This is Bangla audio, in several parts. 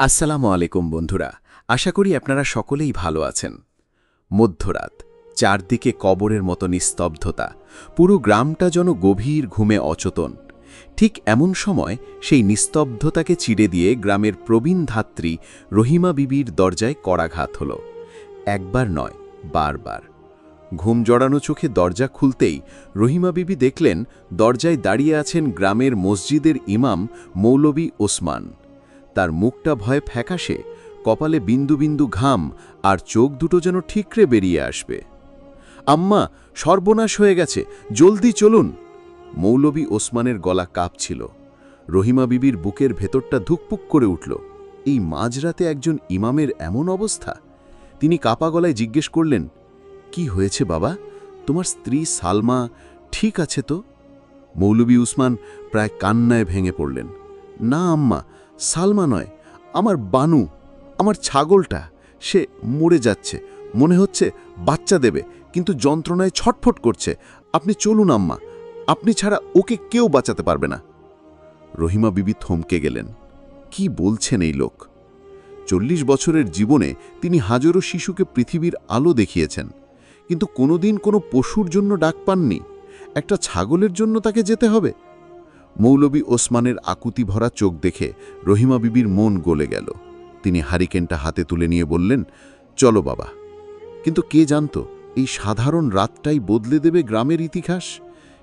আসসালামু আলাইকুম বন্ধুরা। আশা করি আপনারা সকলেই ভালো আছেন। মধ্যরাত, চারদিকে কবরের মতো নিস্তব্ধতা, পুরো গ্রামটা যেন গভীর ঘুমে অচেতন। ঠিক এমন সময় সেই নিস্তব্ধতাকে চিড়ে দিয়ে গ্রামের প্রবীণ ধাত্রী রহিমা বিবির দরজায় কড়াঘাত হল। একবার নয়, বারবার। ঘুম জড়ানো চোখে দরজা খুলতেই রহিমা বিবি দেখলেন দরজায় দাঁড়িয়ে আছেন গ্রামের মসজিদের ইমাম মৌলভী ওসমান। তার মুখটা ভয়ে ফ্যাকাশে, কপালে বিন্দু বিন্দু ঘাম, আর চোখ দুটো যেন ঠিকরে বেরিয়ে আসবে। আম্মা, সর্বনাশ হয়ে গেছে, জলদি চলুন। মৌলভী ওসমানের গলা কাঁপছিল। রহিমা বিবির বুকের ভেতরটা ধুকপুক করে উঠল। এই মাঝরাতে একজন ইমামের এমন অবস্থা! তিনি কাপা গলায় জিজ্ঞেস করলেন, কি হয়েছে বাবা? তোমার স্ত্রী সালমা ঠিক আছে তো? মৌলভী ওসমান প্রায় কান্নায় ভেঙে পড়লেন। না আম্মা, সালমা নয়, আমার বানু, আমার ছাগলটা, সে মরে যাচ্ছে। মনে হচ্ছে বাচ্চা দেবে, কিন্তু যন্ত্রণায় ছটফট করছে। আপনি চলুন আম্মা, আপনি ছাড়া ওকে কেউ বাঁচাতে পারবে না। রহিমা বিবি থমকে গেলেন। কি বলছেন এই লোক? 40 বছরের জীবনে তিনি হাজারো শিশুকে পৃথিবীর আলো দেখিয়েছেন, কিন্তু কোনোদিন কোনো পশুর জন্য ডাক পাননি। একটা ছাগলের জন্য তাকে যেতে হবে? মৌলভী ওসমানের আকুতি ভরা চোখ দেখে রহিমা বিবির মন গলে গেল। তিনি হারিকেনটা হাতে তুলে নিয়ে বললেন, চলো বাবা। কিন্তু কে জানত এই সাধারণ রাতটাই বদলে দেবে গ্রামের ইতিহাস?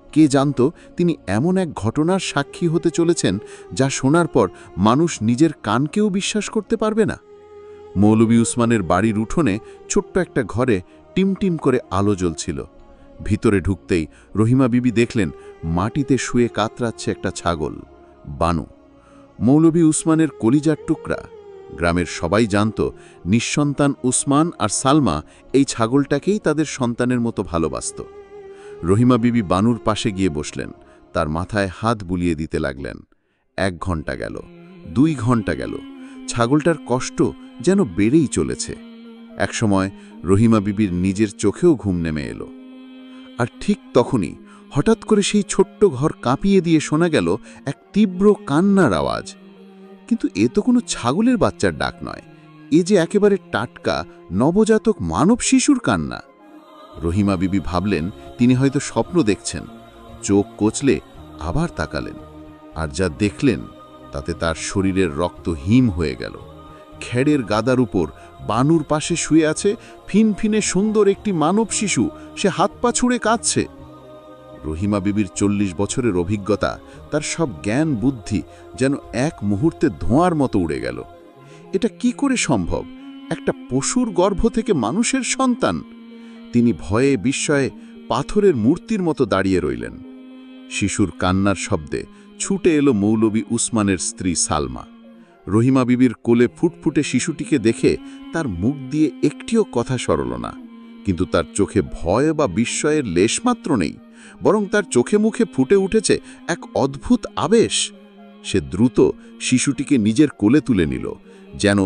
কে জানত তিনি এমন এক ঘটনার সাক্ষী হতে চলেছেন যা শোনার পর মানুষ নিজের কানকেও বিশ্বাস করতে পারবে না? মৌলভী ওসমানের বাড়ির উঠোনে ছোট্ট একটা ঘরে টিমটিম করে আলো জ্বলছিল। ভিতরে ঢুকতেই রহিমা বিবি দেখলেন মাটিতে শুয়ে কাতরাচ্ছে একটা ছাগল, বানু। মৌলভী ওসমানের কলিজার টুকরা। গ্রামের সবাই জানত নিঃসন্তান ওসমান আর সালমা এই ছাগলটাকেই তাদের সন্তানের মতো ভালোবাসত। রহিমা বিবি বানুর পাশে গিয়ে বসলেন, তার মাথায় হাত বুলিয়ে দিতে লাগলেন। 1 ঘন্টা গেল, 2 ঘন্টা গেল, ছাগলটার কষ্ট যেন বেড়েই চলেছে। একসময় রহিমা বিবির নিজের চোখেও ঘুম নেমে এলো। আর ঠিক তখনই হঠাৎ করে সেই ছোট্ট ঘর কাঁপিয়ে দিয়ে শোনা গেল এক তীব্র কান্নার আওয়াজ। কিন্তু এ তো কোনো ছাগলের বাচ্চার ডাক নয়, এ যে একেবারে টাটকা নবজাতক মানব শিশুর কান্না। রহিমা বিবি ভাবলেন তিনি হয়তো স্বপ্ন দেখছেন। চোখ কচলে আবার তাকালেন, আর যা দেখলেন তাতে তার শরীরের রক্ত হিম হয়ে গেল। খেড়ের গাদার উপর বানুর পাশে শুয়ে আছে ফিনফিনে সুন্দর একটি মানব শিশু। সে হাত পা ছুঁড়ে কাঁদছে। রহিমা বিবির 40 বছরের অভিজ্ঞতা, তার সব জ্ঞান বুদ্ধি যেন এক মুহূর্তে ধোঁয়ার মতো উড়ে গেল। এটা কি করে সম্ভব? একটা পশুর গর্ভ থেকে মানুষের সন্তান! তিনি ভয়ে বিস্ময়ে পাথরের মূর্তির মতো দাঁড়িয়ে রইলেন। শিশুর কান্নার শব্দে ছুটে এলো মৌলভী ওসমানের স্ত্রী সালমা। রহিমা বিবির কোলে ফুটফুটে শিশুটিকে দেখে তার মুখ দিয়ে একটিও কথা সরল না, কিন্তু তার চোখে ভয় বা বিস্ময়ের লেশমাত্র নেই, বরং তার চোখে মুখে ফুটে উঠেছে এক অদ্ভুত আবেশ। সে দ্রুত শিশুটিকে নিজের কোলে তুলে নিল, যেন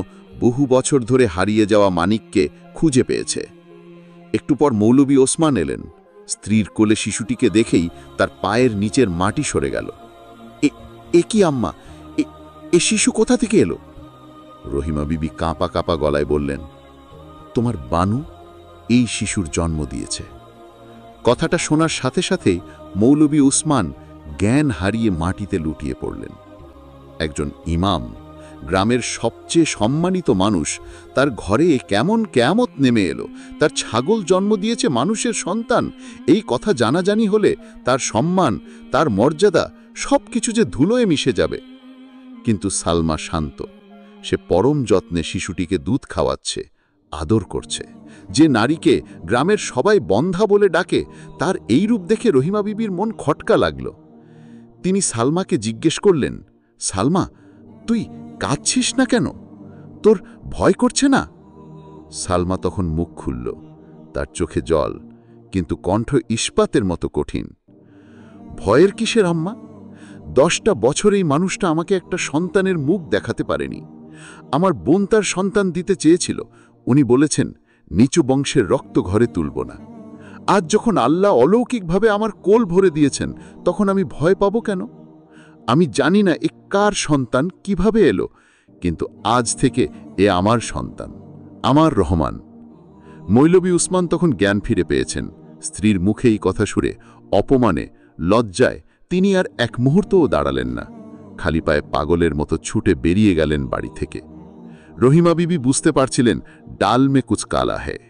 বহু বছর ধরে হারিয়ে যাওয়া মানিককে খুঁজে পেয়েছে। একটু পর মৌলভী ওসমান এলেন। স্ত্রীর কোলে শিশুটিকে দেখেই তার পায়ের নিচের মাটি সরে গেল। এ কি আম্মা? এ শিশু কোথা থেকে এলো? রহিমা বিবি কাঁপা কাঁপা গলায় বললেন, তোমার বানু এই শিশুর জন্ম দিয়েছে। কথাটা শোনার সাথে সাথেই মৌলভী ওসমান জ্ঞান হারিয়ে মাটিতে লুটিয়ে পড়লেন। একজন ইমাম, গ্রামের সবচেয়ে সম্মানিত মানুষ, তার ঘরে কেমন কিয়ামত নেমে এলো। তার ছাগল জন্ম দিয়েছে মানুষের সন্তান। এই কথা জানাজানি হলে তার সম্মান, তার মর্যাদা সবকিছু যে ধুলোয় মিশে যাবে। কিন্তু সালমা শান্ত। সে পরম যত্নে শিশুটিকে দুধ খাওয়াচ্ছে, আদর করছে। যে নারীকে গ্রামের সবাই বন্ধা বলে ডাকে, তার এই রূপ দেখে রহিমা বিবির মন খটকা লাগল। তিনি সালমাকে জিজ্ঞেস করলেন, সালমা, তুই কাঁদছিস না কেন? তোর ভয় করছে না? সালমা তখন মুখ খুলল। তার চোখে জল, কিন্তু কণ্ঠ ইস্পাতের মতো কঠিন। ভয়ের কিসের আম্মা? 10টা বছর এই মানুষটা আমাকে একটা সন্তানের মুখ দেখাতে পারেনি। আমার বোন তার সন্তান দিতে চেয়েছিল। উনি বলেছেন, নিচু বংশের রক্ত ঘরে তুলব না। আজ যখন আল্লাহ অলৌকিকভাবে আমার কোল ভরে দিয়েছেন, তখন আমি ভয় পাবো কেন? আমি জানি না এ কার সন্তান, কিভাবে এলো, কিন্তু আজ থেকে এ আমার সন্তান, আমার রহমান। মৌলভী উসমান তখন জ্ঞান ফিরে পেয়েছেন। স্ত্রীর মুখে এই কথা শুনে অপমানে, লজ্জায় তিনি আর এক মুহূর্তও দাঁড়ালেন না। খালি পায়ে পাগলের মতো ছুটে বেরিয়ে গেলেন বাড়ি থেকে। রহিমা বিবি বুঝতে পারছিলেন ডাল মে কুচ কালা হ্যায়।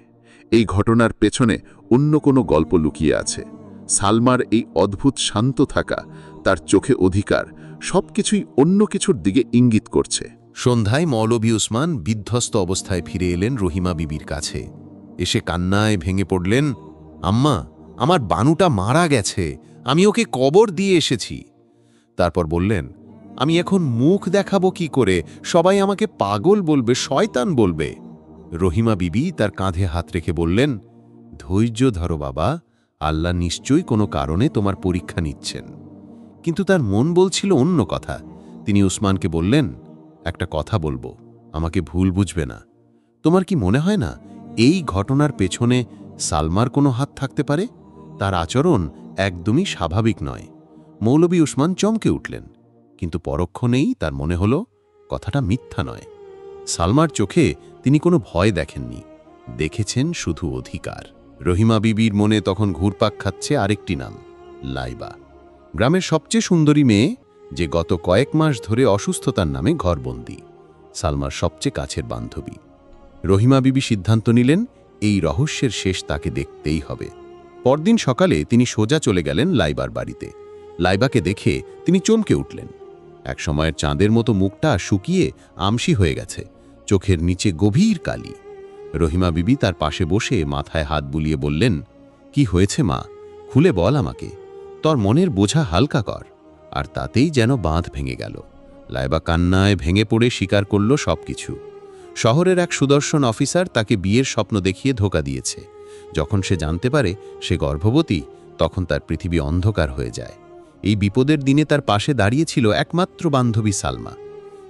এই ঘটনার পেছনে অন্য কোনো গল্প লুকিয়ে আছে। সালমার এই অদ্ভুত শান্ত থাকা, তার চোখে অধিকার, সবকিছুই অন্য কিছুর দিকে ইঙ্গিত করছে। সন্ধ্যায় মৌলভী উসমান বিধ্বস্ত অবস্থায় ফিরে এলেন রহিমা বিবির কাছে। এসে কান্নায় ভেঙে পড়লেন, আম্মা, আমার বানুটা মারা গেছে, আমি ওকে কবর দিয়ে এসেছি। তারপর বললেন, আমি এখন মুখ দেখাবো কি করে? সবাই আমাকে পাগল বলবে, শয়তান বলবে। রহিমা বিবি তার কাঁধে হাত রেখে বললেন, ধৈর্য ধরো বাবা, আল্লাহ নিশ্চয়ই কোনো কারণে তোমার পরীক্ষা নিচ্ছেন। কিন্তু তার মন বলছিল অন্য কথা। তিনি উসমানকে বললেন, একটা কথা বলবো, আমাকে ভুল বুঝবে না। তোমার কি মনে হয় না এই ঘটনার পেছনে সালমার কোনো হাত থাকতে পারে? তার আচরণ একদমই স্বাভাবিক নয়। মৌলভী উসমান চমকে উঠলেন, কিন্তু পরক্ষণেই তার মনে হল কথাটা মিথ্যা নয়। সালমার চোখে তিনি কোনো ভয় দেখেননি, দেখেছেন শুধু অধিকার। রহিমা বিবির মনে তখন ঘুরপাক খাচ্ছে আরেকটি নাম, লাইবা। গ্রামের সবচেয়ে সুন্দরী মেয়ে, যে গত কয়েক মাস ধরে অসুস্থতার নামে ঘরবন্দি। সালমার সবচেয়ে কাছের বান্ধবী। রহিমা বিবি সিদ্ধান্ত নিলেন এই রহস্যের শেষ তাকে দেখতেই হবে। পরদিন সকালে তিনি সোজা চলে গেলেন লাইবার বাড়িতে। লাইবাকে দেখে তিনি চমকে উঠলেন। এক সময়ের চাঁদের মতো মুখটা শুকিয়ে আমসি হয়ে গেছে, চোখের নিচে গভীর কালি। রহিমা বিবি তার পাশে বসে মাথায় হাত বুলিয়ে বললেন, কি হয়েছে মা, খুলে বল আমাকে, তোর মনের বোঝা হালকা কর। আর তাতেই যেন বাঁধ ভেঙে গেল। লাইবা কান্নায় ভেঙে পড়ে স্বীকার করল সবকিছু। শহরের এক সুদর্শন অফিসার তাকে বিয়ের স্বপ্ন দেখিয়ে ধোঁকা দিয়েছে। যখন সে জানতে পারে সে গর্ভবতী, তখন তার পৃথিবী অন্ধকার হয়ে যায়। এই বিপদের দিনে তার পাশে দাঁড়িয়েছিল একমাত্র বান্ধবী সালমা।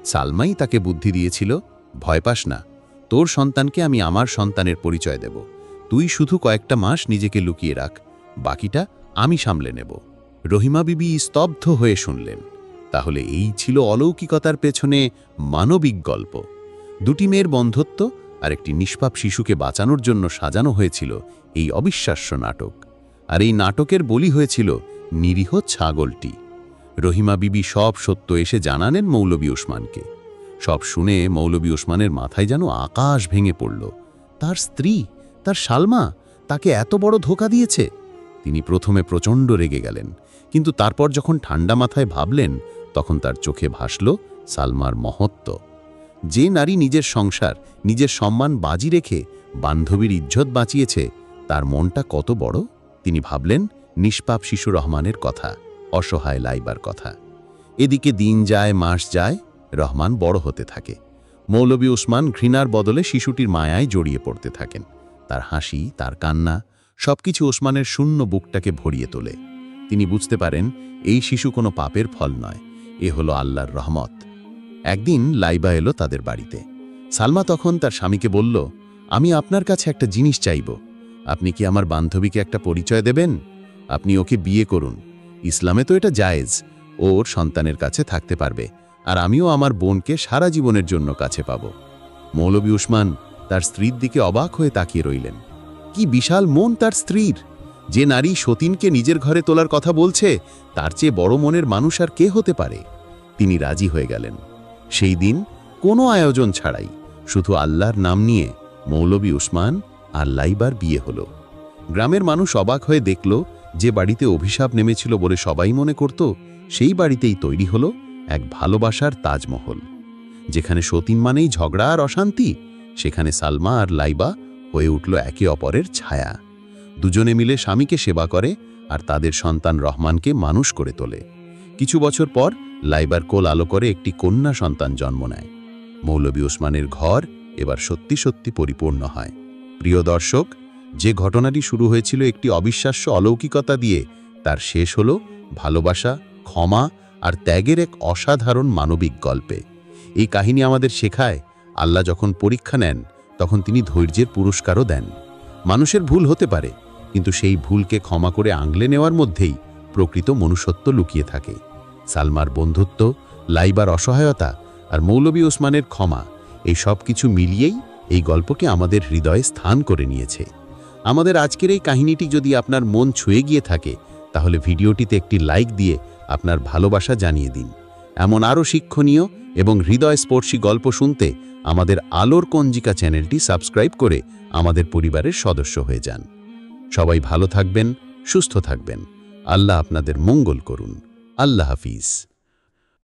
সালমাই তাকে বুদ্ধি দিয়েছিল, ভয় পাস না, তোর সন্তানকে আমি আমার সন্তানের পরিচয় দেব। তুই শুধু কয়েকটা মাস নিজেকে লুকিয়ে রাখ, বাকিটা আমি সামলে নেব। রহিমা বিবি স্তব্ধ হয়ে শুনলেন। তাহলে এই ছিল অলৌকিকতার পেছনে মানবিক গল্প। দুটি মেয়ের বন্ধুত্ব আর একটি নিষ্পাপ শিশুকে বাঁচানোর জন্য সাজানো হয়েছিল এই অবিশ্বাস্য নাটক। আর এই নাটকের বলি হয়েছিল নিরীহ ছাগলটি। রহিমা বিবি সব সত্য এসে জানালেন মৌলভী উসমানকে। সব শুনে মৌলভী উসমানের মাথায় যেন আকাশ ভেঙে পড়ল। তার স্ত্রী, তার সালমা, তাকে এত বড় ধোঁকা দিয়েছে। তিনি প্রথমে প্রচণ্ড রেগে গেলেন, কিন্তু তারপর যখন ঠান্ডা মাথায় ভাবলেন, তখন তার চোখে ভাসল সালমার মহত্ব। যে নারী নিজের সংসার, নিজের সম্মান বাজি রেখে বান্ধবীর ইজ্জত বাঁচিয়েছে, তার মনটা কত বড়। তিনি ভাবলেন নিষ্পাপ শিশু রহমানের কথা, অসহায় লাইবার কথা। এদিকে দিন যায়, মাস যায়, রহমান বড় হতে থাকে। মৌলভী উসমান ঘৃণার বদলে শিশুটির মায়ায় জড়িয়ে পড়তে থাকেন। তার হাসি, তার কান্না, সবকিছু ওসমানের শূন্য বুকটাকে ভরিয়ে তোলে। তিনি বুঝতে পারেন এই শিশু কোনো পাপের ফল নয়, এ হলো আল্লাহর রহমত। একদিন লাইবা এলো তাদের বাড়িতে। সালমা তখন তার স্বামীকে বলল, আমি আপনার কাছে একটা জিনিস চাইব। আপনি কি আমার বান্ধবীকে একটা পরিচয় দেবেন? আপনি ওকে বিয়ে করুন। ইসলামে তো এটা জায়েজ। ওর সন্তানের কাছে থাকতে পারবে, আর আমিও আমার বোনকে সারা জীবনের জন্য কাছে পাব। মৌলভী উসমান তার স্ত্রীর দিকে অবাক হয়ে তাকিয়ে রইলেন। কি বিশাল মন তার স্ত্রীর! যে নারী সতীনকে নিজের ঘরে তোলার কথা বলছে, তার চেয়ে বড় মনের মানুষ আর কে হতে পারে? তিনি রাজি হয়ে গেলেন। সেই দিন কোনো আয়োজন ছাড়াই, শুধু আল্লাহর নাম নিয়ে মৌলভী উসমান আর লাইবার বিয়ে হলো। গ্রামের মানুষ অবাক হয়ে দেখল, যে বাড়িতে অভিশাপ নেমেছিল বলে সবাই মনে করত, সেই বাড়িতেই তৈরি হলো এক ভালোবাসার তাজমহল। যেখানে সতীন মানেই ঝগড়া আর অশান্তি, সেখানে সালমা আর লাইবা হয়ে উঠল একে অপরের ছায়া। দুজনে মিলে স্বামীকে সেবা করে আর তাদের সন্তান রহমানকে মানুষ করে তোলে। কিছু বছর পর লাইবার কোল আলো করে একটি কন্যা সন্তান জন্ম নেয়। মৌলভী ওসমানের ঘর এবার সত্যি সত্যি পরিপূর্ণ হয়। প্রিয় দর্শক, যে ঘটনাটি শুরু হয়েছিল একটি অবিশ্বাস্য অলৌকিকতা দিয়ে, তার শেষ হল ভালোবাসা, ক্ষমা আর ত্যাগের এক অসাধারণ মানবিক গল্পে। এই কাহিনী আমাদের শেখায়, আল্লাহ যখন পরীক্ষা নেন, তখন তিনি ধৈর্যের পুরস্কারও দেন। মানুষের ভুল হতে পারে, কিন্তু সেই ভুলকে ক্ষমা করে আংলে নেওয়ার মধ্যেই প্রকৃত মনুষ্যত্ব লুকিয়ে থাকে। সালমার বন্ধুত্ব, লাইবার অসহায়তা আর মৌলভী ওসমানের ক্ষমা, এই সব কিছু মিলিয়েই এই গল্পকে আমাদের হৃদয়ে স্থান করে নিয়েছে। আমাদের আজকের এই কাহিনীটি যদি আপনার মন ছুঁয়ে গিয়ে থাকে, তাহলে ভিডিওটিতে একটি লাইক দিয়ে আপনার ভালোবাসা জানিয়ে দিন। এমন আরও শিক্ষণীয় এবং হৃদয়স্পর্শী গল্প শুনতে আমাদের আলোর কঞ্জিকা চ্যানেলটি সাবস্ক্রাইব করে আমাদের পরিবারের সদস্য হয়ে যান। সবাই ভালো থাকবেন, সুস্থ থাকবেন। আল্লাহ আপনাদের মঙ্গল করুন। আল্লাহ হাফিজ।